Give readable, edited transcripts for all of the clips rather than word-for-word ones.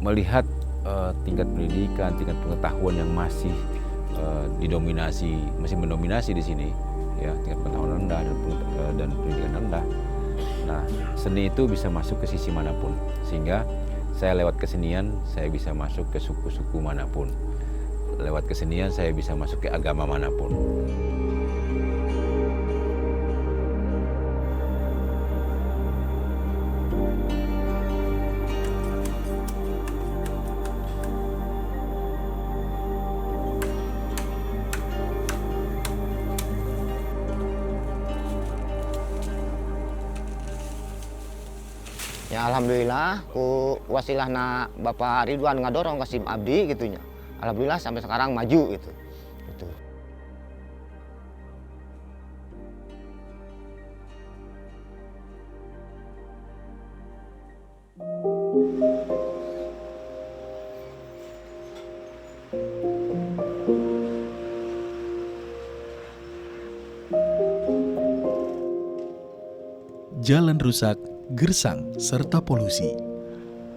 melihat tingkat pendidikan, tingkat pengetahuan yang masih masih mendominasi di sini, ya, tingkat pengetahuan rendah dan pendidikan rendah. Nah, seni itu bisa masuk ke sisi manapun, sehingga saya lewat kesenian saya bisa masuk ke suku-suku manapun. Lewat kesenian saya bisa masuk ke agama manapun. Ya alhamdulillah ku wasilahna Bapak Ridwan ngadorong Kasim Abdi gitunya. Alhamdulillah sampai sekarang maju gitu. Gitu. Jalan rusak, gersang, serta polusi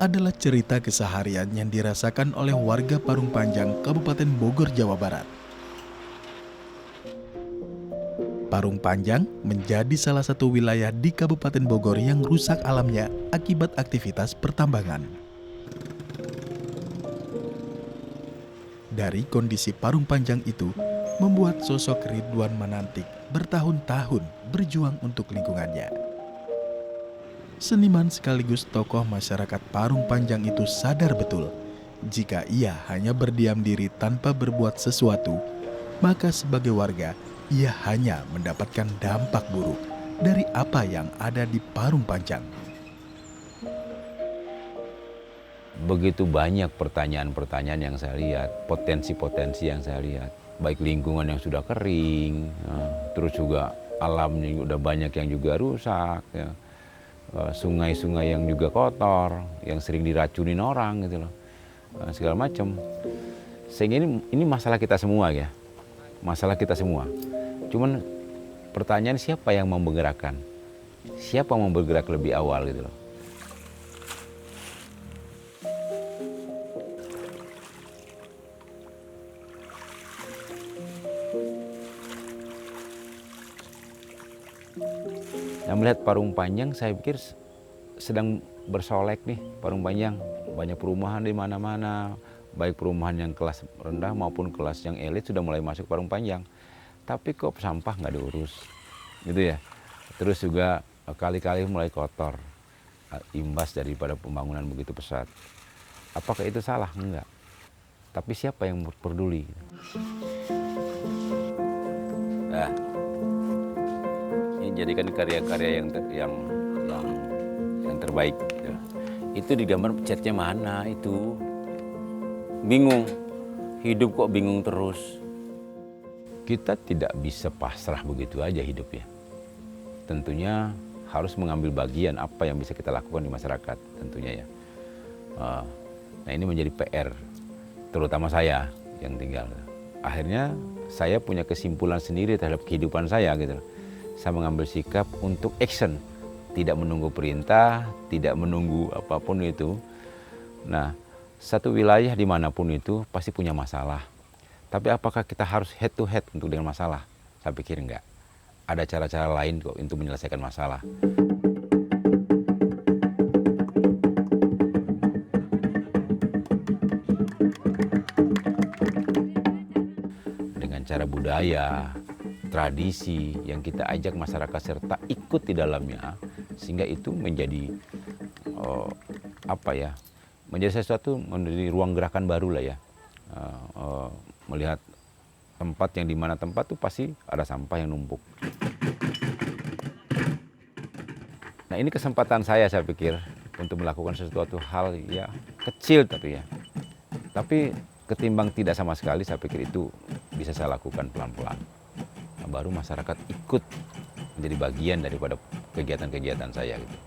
adalah cerita keseharian yang dirasakan oleh warga Parung Panjang, Kabupaten Bogor, Jawa Barat. Parung Panjang menjadi salah satu wilayah di Kabupaten Bogor yang rusak alamnya akibat aktivitas pertambangan. Dari kondisi Parung Panjang itu, membuat sosok Ridwan Manantik bertahun-tahun berjuang untuk lingkungannya. Seniman sekaligus tokoh masyarakat Parung Panjang itu sadar betul, jika ia hanya berdiam diri tanpa berbuat sesuatu, maka sebagai warga, ia hanya mendapatkan dampak buruk dari apa yang ada di Parung Panjang. Begitu banyak pertanyaan-pertanyaan yang saya lihat, potensi-potensi yang saya lihat, baik lingkungan yang sudah kering, terus juga alamnya udah banyak yang juga rusak, ya. Sungai-sungai yang juga kotor, yang sering diracunin orang gitu loh, segala macam. Sehingga ini masalah kita semua ya, masalah kita semua. Cuman pertanyaan siapa yang mau bergerakkan, siapa mau bergerak lebih awal gitu loh. Nah, melihat Parung Panjang, saya pikir sedang bersolek nih Parung Panjang. Banyak perumahan di mana-mana, baik perumahan yang kelas rendah maupun kelas yang elit sudah mulai masuk Parung Panjang. Tapi kok sampah nggak diurus, gitu ya. Terus juga kali-kali mulai kotor, imbas daripada pembangunan begitu pesat. Apakah itu salah? Enggak. Tapi siapa yang peduli? Nah, jadikan karya-karya yang terbaik. Ya. Itu digambar catnya mana itu? Bingung. Hidup kok bingung terus. Kita tidak bisa pasrah begitu aja hidup ya. Tentunya harus mengambil bagian apa yang bisa kita lakukan di masyarakat tentunya ya. Nah ini menjadi PR, terutama saya yang tinggal. Akhirnya saya punya kesimpulan sendiri terhadap kehidupan saya gitu. Saya mengambil sikap untuk action, tidak menunggu perintah, tidak menunggu apapun itu. Nah, satu wilayah dimanapun itu pasti punya masalah. Tapi apakah kita harus head to head untuk dengan masalah? Saya pikir enggak. Ada cara-cara lain kok untuk menyelesaikan masalah. Dengan cara budaya, tradisi yang kita ajak masyarakat serta ikut di dalamnya, sehingga itu menjadi menjadi sesuatu, menjadi ruang gerakan baru lah ya. Melihat tempat yang dimana tempat tuh pasti ada sampah yang numpuk. Nah ini kesempatan saya pikir untuk melakukan sesuatu hal ya kecil tapi ketimbang tidak sama sekali, saya pikir itu bisa saya lakukan pelan-pelan. Nah, baru masyarakat ikut menjadi bagian daripada kegiatan-kegiatan saya gitu.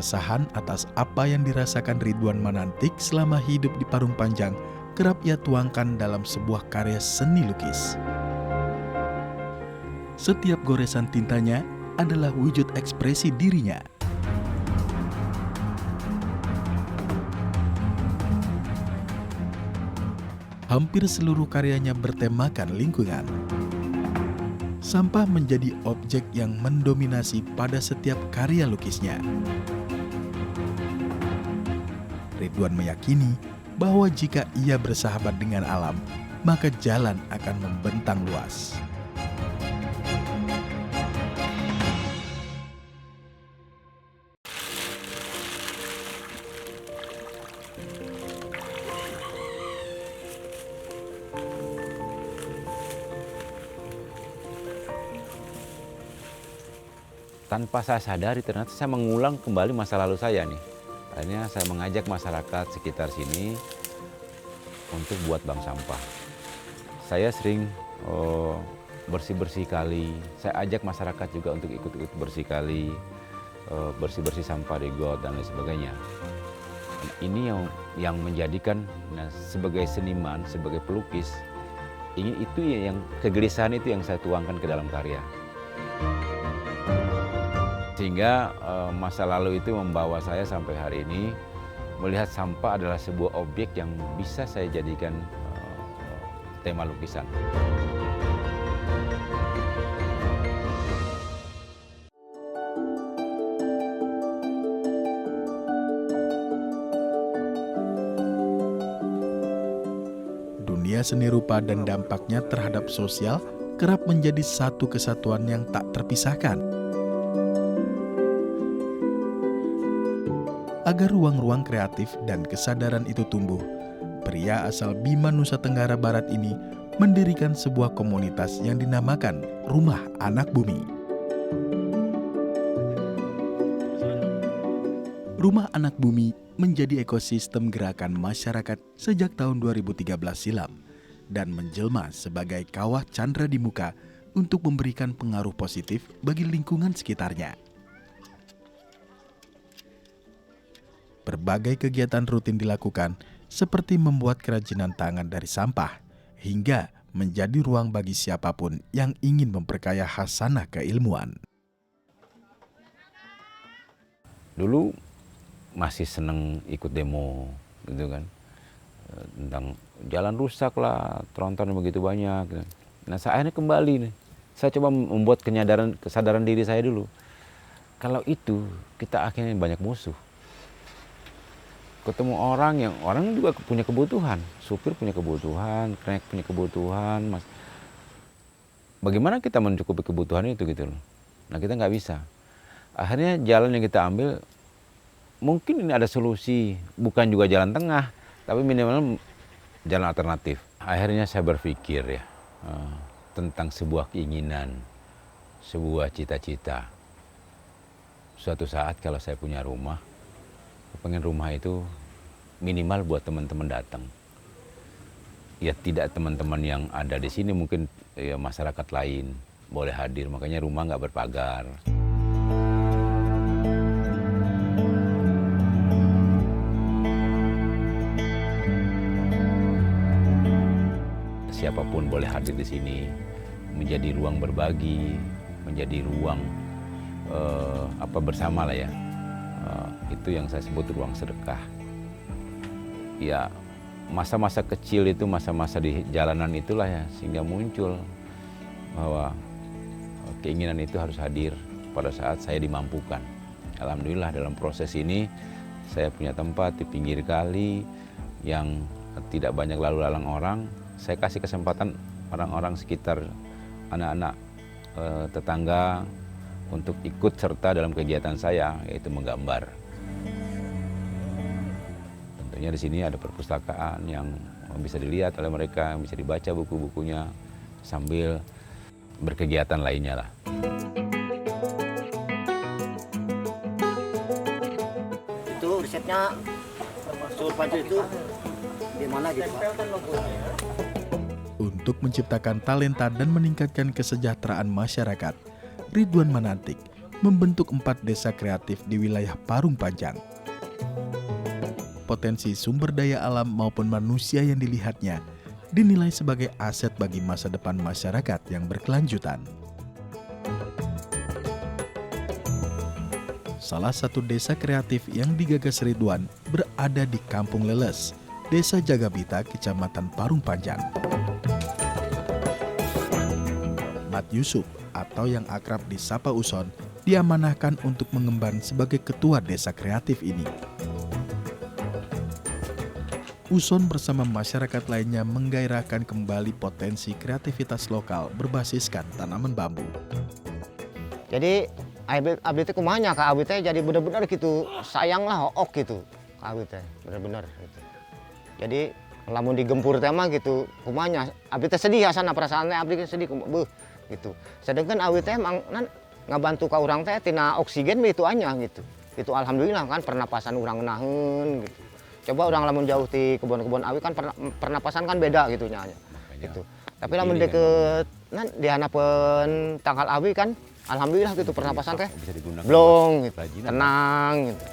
keresahan atas apa yang dirasakan Ridwan Manantik selama hidup di Parung Panjang kerap ia tuangkan dalam sebuah karya seni lukis. Setiap goresan tintanya adalah wujud ekspresi dirinya. Hampir seluruh karyanya bertemakan lingkungan. Sampah menjadi objek yang mendominasi pada setiap karya lukisnya. Ridwan meyakini bahwa jika ia bersahabat dengan alam, maka jalan akan membentang luas. Tanpa saya sadari ternyata saya mengulang kembali masa lalu saya nih. Akhirnya saya mengajak masyarakat sekitar sini untuk buat bank sampah. Saya sering bersih-bersih kali. Saya ajak masyarakat juga untuk ikut-ikut bersih kali, bersih-bersih sampah di got dan lain sebagainya. Dan ini yang menjadikan sebagai seniman, sebagai pelukis, yang kegelisahan itu yang saya tuangkan ke dalam karya. Sehingga masa lalu itu membawa saya sampai hari ini melihat sampah adalah sebuah objek yang bisa saya jadikan tema lukisan. Dunia seni rupa dan dampaknya terhadap sosial kerap menjadi satu kesatuan yang tak terpisahkan. Agar ruang-ruang kreatif dan kesadaran itu tumbuh, pria asal Bima, Nusa Tenggara Barat ini mendirikan sebuah komunitas yang dinamakan Rumah Anak Bumi. Rumah Anak Bumi menjadi ekosistem gerakan masyarakat sejak tahun 2013 silam dan menjelma sebagai kawah candra di muka untuk memberikan pengaruh positif bagi lingkungan sekitarnya. Berbagai kegiatan rutin dilakukan, seperti membuat kerajinan tangan dari sampah, hingga menjadi ruang bagi siapapun yang ingin memperkaya khasanah keilmuan. Dulu masih seneng ikut demo, gitu kan, tentang jalan rusak lah, tronton begitu banyak. Nah, saya akhirnya kembali nih. Saya coba membuat kesadaran diri saya dulu. Kalau itu, kita akhirnya banyak musuh. Ketemu orang juga punya kebutuhan, supir punya kebutuhan, kenek punya kebutuhan, mas. Bagaimana kita mencukupi kebutuhan itu gitu loh? Nah, kita nggak bisa. Akhirnya jalan yang kita ambil, mungkin ini ada solusi, bukan juga jalan tengah, tapi minimal jalan alternatif. Akhirnya saya berpikir ya tentang sebuah keinginan, sebuah cita-cita. Suatu saat kalau saya punya rumah, pengen rumah itu minimal buat teman-teman datang. Ya tidak teman-teman yang ada di sini, mungkin ya masyarakat lain boleh hadir. Makanya rumah nggak berpagar. Siapapun boleh hadir di sini, menjadi ruang berbagi, menjadi ruang bersama lah ya. Itu yang saya sebut ruang sedekah. Ya, masa-masa kecil itu, masa-masa di jalanan itulah ya, sehingga muncul bahwa keinginan itu harus hadir pada saat saya dimampukan. Alhamdulillah dalam proses ini saya punya tempat di pinggir kali yang tidak banyak lalu lalang orang. Saya kasih kesempatan orang-orang sekitar, anak-anak tetangga untuk ikut serta dalam kegiatan saya, yaitu menggambar. Tentunya di sini ada perpustakaan yang bisa dilihat oleh mereka, bisa dibaca buku-bukunya sambil berkegiatan lainnya lah. Itu risetnya Sur Pancu itu di mana gitu Pak? Untuk menciptakan talenta dan meningkatkan kesejahteraan masyarakat, Ridwan Manantik membentuk 4 desa kreatif di wilayah Parung Panjang. Potensi sumber daya alam maupun manusia yang dilihatnya dinilai sebagai aset bagi masa depan masyarakat yang berkelanjutan. Salah satu desa kreatif yang digagas Ridwan berada di Kampung Leles, Desa Jagabita, Kecamatan Parung Panjang. Mat Yusuf atau yang akrab disapa Uson diamanahkan untuk mengemban sebagai ketua desa kreatif ini. Uson bersama masyarakat lainnya menggairahkan kembali potensi kreativitas lokal berbasiskan tanaman bambu. Jadi abdi teh kumanya ka abdi teh jadi bener-bener gitu sayang lah hook gitu ka abdi teh bener-bener gitu. Jadi lamun digempur teh mah gitu kumanya abdi teh sedih asana perasaan teh abdi sedih beuh gitu. Sedangkan abdi teh mang ngabantu ka urang teh tina oksigen itu anya gitu. Itu alhamdulillah kan pernapasan urang naheun gitu. Coba orang lamun jauh di kebun-kebun awi kan pernapasan kan beda gitu nya gitu. Tapi lamun deket nan dihanapeun tangkal awi kan alhamdulillah gitu pernapasan teh blong gitu, tenang gitu.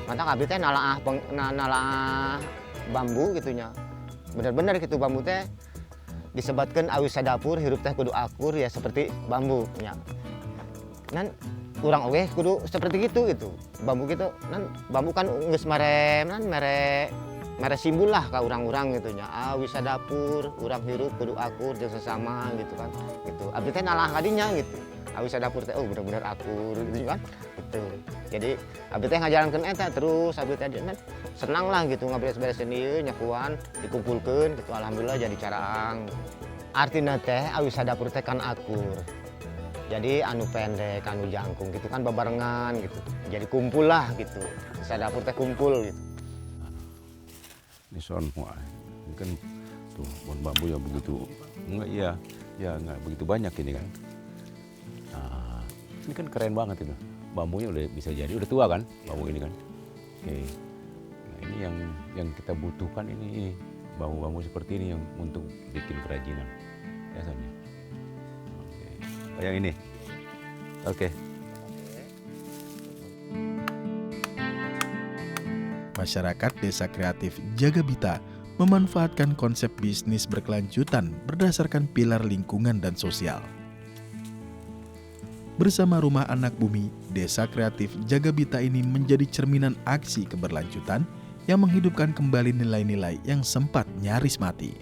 Mantap abdi teh nalaah bambu gitunya. Bener-bener gitu bambu teh disebatkeun awi sadapur hirup teh kudu akur ya seperti bambu nya. Nan urang oge kudu seperti gitu. Bambu gitu nan bambu kan geus mere simbol lah ka urang-urang gitu nya. Awi sadapur, urang hirup kudu akur jeung sesama gitu kan. Gitu. Abdi teh nalah kadinya gitu. Awi sadapur teh bener-bener akur gitu kan. Gitu. Jadi abdi teh ngajalankeun eta terus abdi teh senang lah gitu ngaberes-beresin ieu nyakuan dikumpulkeun gitu alhamdulillah jadi caraang. Artina teh awi sadapur teh kan akur. Jadi anu pendek, anu jangkung gitu kan babarengan gitu. Jadi kumpul lah gitu. Bisa dapur teh kumpul gitu. Ini son wah, ini kan tuh pohon bambu ya begitu. Enggak enggak begitu banyak ini kan. Nah, ini kan keren banget itu. Bambunya udah bisa jadi, udah tua kan bambu ini kan. Oke. Nah, ini yang kita butuhkan ini bambu-bambu seperti ini yang untuk bikin kerajinan. Ya son ya. Yang ini, oke. Masyarakat Desa Kreatif Jagabita memanfaatkan konsep bisnis berkelanjutan berdasarkan pilar lingkungan dan sosial. Bersama Rumah Anak Bumi, Desa Kreatif Jagabita ini menjadi cerminan aksi keberlanjutan yang menghidupkan kembali nilai-nilai yang sempat nyaris mati.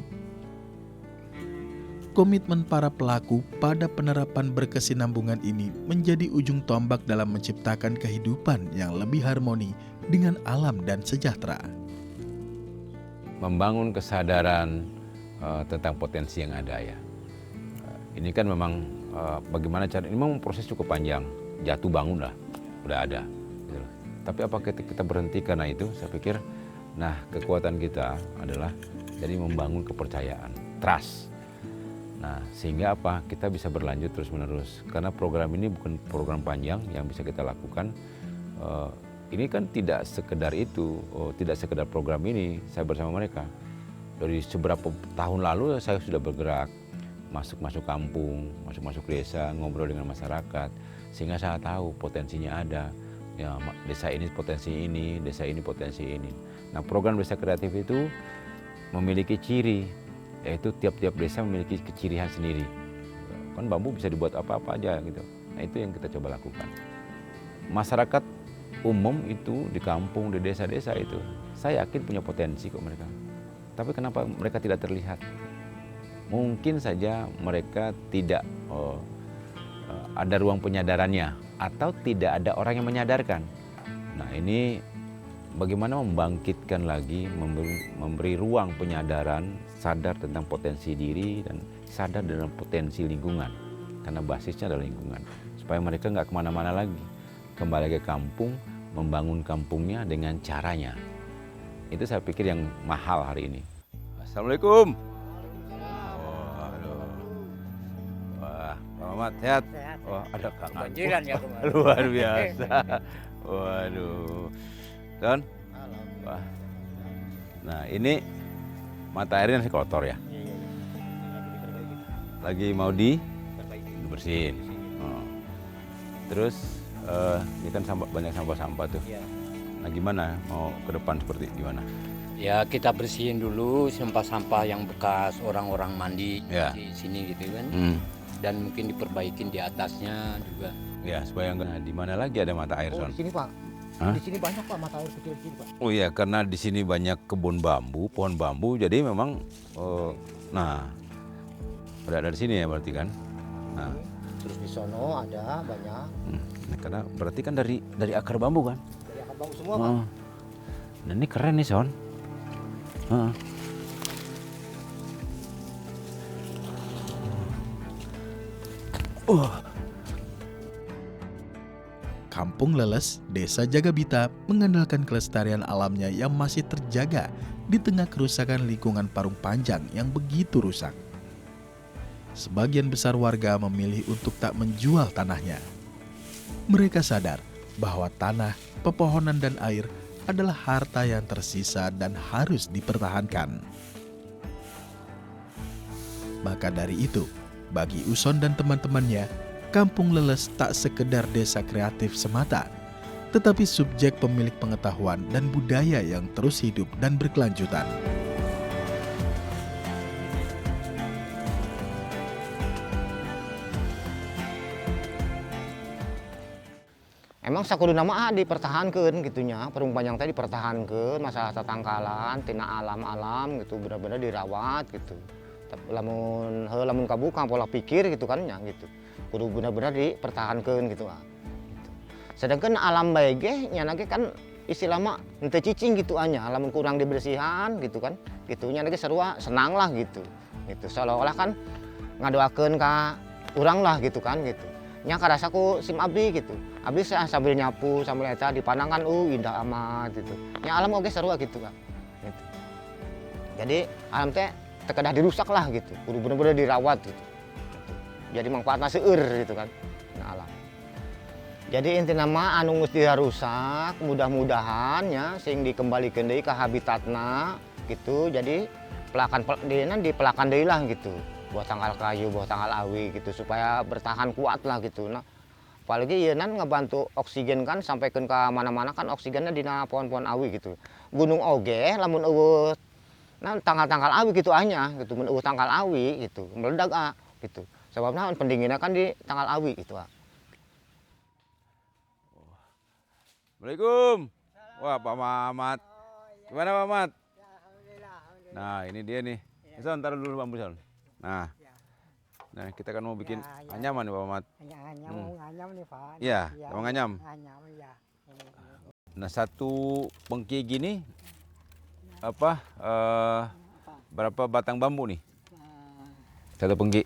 Komitmen para pelaku pada penerapan berkesinambungan ini menjadi ujung tombak dalam menciptakan kehidupan yang lebih harmoni dengan alam dan sejahtera. Membangun kesadaran tentang potensi yang ada ya. Ini kan memang bagaimana cara, ini memang proses cukup panjang, jatuh bangun lah, udah ada. Gitu. Tapi apa kita berhenti karena itu, saya pikir, nah kekuatan kita adalah jadi membangun kepercayaan, trust. Nah, sehingga apa? Kita bisa berlanjut terus-menerus. Karena program ini bukan program panjang yang bisa kita lakukan. Ini kan tidak sekedar itu, tidak sekedar program ini, saya bersama mereka. Dari seberapa tahun lalu saya sudah bergerak, masuk kampung, masuk desa, ngobrol dengan masyarakat. Sehingga saya tahu potensinya ada. Ya, desa ini potensi ini, desa ini potensi ini. Nah, program desa kreatif itu memiliki ciri, yaitu tiap-tiap desa memiliki kecirian sendiri. Kan bambu bisa dibuat apa-apa aja gitu. Nah itu yang kita coba lakukan. Masyarakat umum itu di kampung, di desa-desa itu, saya yakin punya potensi kok mereka. Tapi kenapa mereka tidak terlihat? Mungkin saja mereka tidak ada ruang penyadarannya atau tidak ada orang yang menyadarkan. Nah ini bagaimana membangkitkan lagi, memberi ruang penyadaran, sadar tentang potensi diri dan sadar dengan potensi lingkungan. Karena basisnya adalah lingkungan. Supaya mereka nggak kemana-mana lagi. Kembali ke kampung, membangun kampungnya dengan caranya. Itu saya pikir yang mahal hari ini. Assalamualaikum. Waduh. Wah, Pak Mamat sehat? Wah, ada kakak. Ya, Luar biasa. Waduh. Don? Wah. Nah ini mata airnya masih kotor ya. lagi mau dibersihin. Oh. Terus ini kan banyak sampah-sampah tuh. Nah gimana mau ke depan seperti gimana? Ya kita bersihin dulu sampah-sampah yang bekas orang-orang mandi Ya. di sini gitu kan. Dan mungkin diperbaikin di atasnya juga. Ya supaya nggak di mana lagi ada mata air, Son. Di sini Pak. Hah? Di sini banyak Pak mata air kecil sini Pak. Oh iya, karena di sini banyak kebun bambu, pohon bambu, jadi memang, nah, ada di sini ya berarti kan? Nah, Terus di sono ada banyak. karena berarti kan dari akar bambu kan? Dari akar bambu semua Pak. Oh. Nah ini keren nih, Son. Heeh. Kampung Leles, Desa Jagabita mengandalkan kelestarian alamnya yang masih terjaga di tengah kerusakan lingkungan Parung Panjang yang begitu rusak. Sebagian besar warga memilih untuk tak menjual tanahnya. Mereka sadar bahwa tanah, pepohonan, dan air adalah harta yang tersisa dan harus dipertahankan. Maka dari itu, bagi Uson dan teman-temannya, Kampung Leles tak sekedar desa kreatif semata, tetapi subjek pemilik pengetahuan dan budaya yang terus hidup dan berkelanjutan. Emang sakudu nama dipertahankan gitunya, Parung Panjang tadi dipertahankan, masalah tatangkalan, tina alam-alam gitu, benar-benar dirawat gitu. Tapi lamun kabuka pola pikir gitu kan ya gitu. Kudu benar-benar dipertahankan gitu ah. Gitu. Sedangkan alam baege nya lagi kan istilah mah henteu cicing gitu anya, lamun kurang dibersihan gitu kan. Gitunya lagi sarua senang lah gitu. Gitu. Seolah-olah kan ngadoakeun ka urang lah gitu kan gitu. Nya karasaku sim abdi gitu. Abdi saya sambil nyapu sambil eta dipandangkan indah amat gitu. Nya alam oge sarua gitu kan. Gitu. Jadi alam teh kedah dirusak lah gitu. Kudu bener-bener dirawat gitu. Jadi manfaatnya seueur gitu kan nah alam. Jadi inti nama anu geus dirusak mudah-mudahan ya sing dikembalikan deui ka habitatna gitu. Jadi dipelakan deui lah gitu. Buah tanggal kayu, buah tanggal awi gitu supaya bertahan kuat lah gitu. Nah, apalagi ieu nan ngebantu oksigen kan sampaikan ke mana-mana kan oksigennya dina pohon-pohon awi gitu. Gunung oge lamun eueuh nah tanggal-tanggal awi gitu anya gitu mun eueuh tanggal awi gitu meledak gitu. Sebabnya pendinginnya kan di tanggal awi gitu. Assalamualaikum. Wah, Pak Mamat. Gimana Pak Mamat? Nah, ini dia nih. Son, taruh dulu bambu, Son. Nah. Nah, kita kan mau bikin anyaman nih Pak Mamat. Anyam nih Pak. Iya, mau nganyam. Anyam ya. Nah, satu pengki gini apa berapa batang bambu nih? Satu pengki.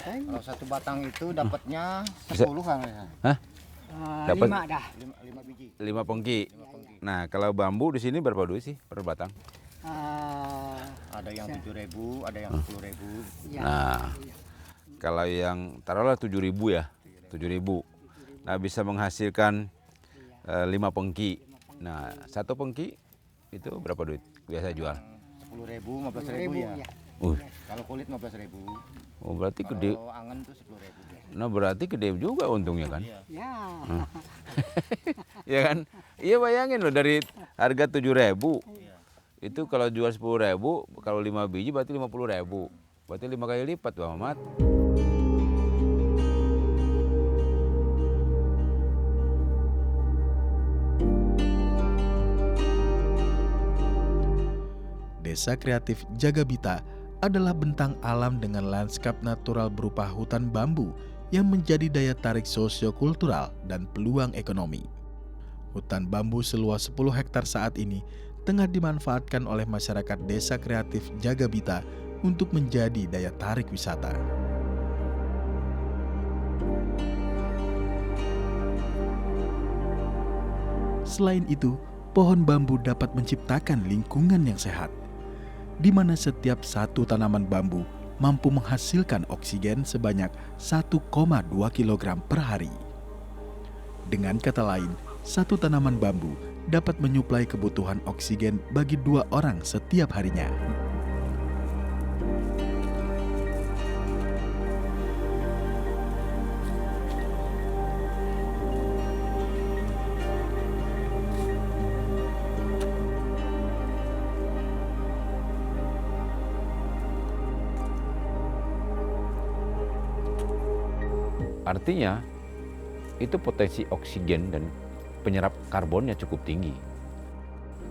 Kalau satu batang itu dapatnya 10 kan ya. Hah? Dapat 5 dah. 5 biji. 5 pengki. Nah, kalau bambu di sini berapa duit sih per batang? Ada yang 7.000, ada yang 10.000. Ya. Nah, kalau yang taruhlah 7.000 ya. 7.000. Nah, bisa menghasilkan 5 pengki. Nah, satu pengki itu berapa duit biasa jual? 10.000, 15.000 ya. Kalau kulit 15.000. Oh, berarti gede. Kalau angen tuh 10.000. Nah, berarti gede juga untungnya kan? Ya. Iya kan? Iya bayangin loh dari harga 7.000. Itu kalau jual 10.000, kalau 5 biji berarti 50.000. Berarti 5 kali lipat, Bang Mamat. Desa Kreatif Jagabita adalah bentang alam dengan lanskap natural berupa hutan bambu yang menjadi daya tarik sosiokultural dan peluang ekonomi. Hutan bambu seluas 10 hektar saat ini tengah dimanfaatkan oleh masyarakat Desa Kreatif Jagabita untuk menjadi daya tarik wisata. Selain itu, pohon bambu dapat menciptakan lingkungan yang sehat, di mana setiap satu tanaman bambu mampu menghasilkan oksigen sebanyak 1,2 kg per hari. Dengan kata lain, satu tanaman bambu dapat menyuplai kebutuhan oksigen bagi 2 orang setiap harinya. Artinya itu potensi oksigen dan penyerap karbonnya cukup tinggi.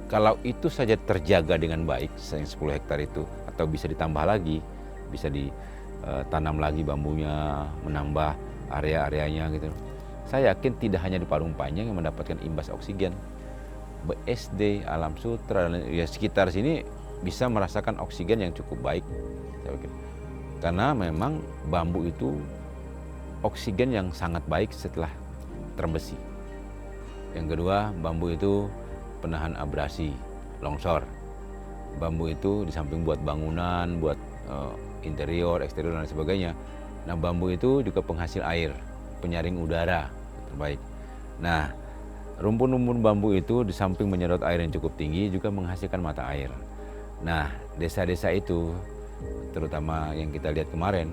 Kalau itu saja terjaga dengan baik, 10 hektar itu, atau bisa ditambah lagi, bisa ditanam lagi bambunya, menambah area-areanya gitu. Saya yakin tidak hanya di Parung Panjang yang mendapatkan imbas oksigen, BSD, Alam Sutra, dan ya sekitar sini bisa merasakan oksigen yang cukup baik, saya pikir. Karena memang bambu itu oksigen yang sangat baik setelah terbesi. Yang kedua, bambu itu penahan abrasi, longsor. Bambu itu di samping buat bangunan, buat interior, eksterior dan sebagainya. Nah, bambu itu juga penghasil air, penyaring udara terbaik. Nah, rumpun-rumpun bambu itu di samping menyedot air yang cukup tinggi juga menghasilkan mata air. Nah, desa-desa itu, terutama yang kita lihat kemarin,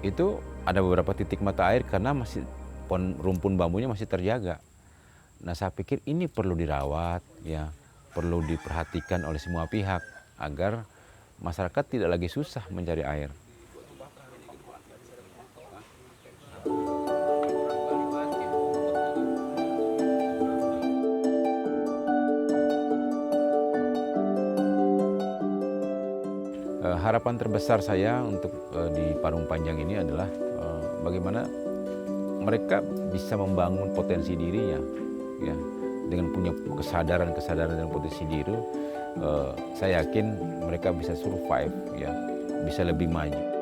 itu ada beberapa titik mata air karena masih rumpun bambunya masih terjaga. Nah, saya pikir ini perlu dirawat, ya, perlu diperhatikan oleh semua pihak agar masyarakat tidak lagi susah mencari air. Harapan terbesar saya untuk di Parung Panjang ini adalah bagaimana mereka bisa membangun potensi dirinya, ya, dengan punya kesadaran dan potensi diri. Saya yakin mereka bisa survive, ya, bisa lebih maju.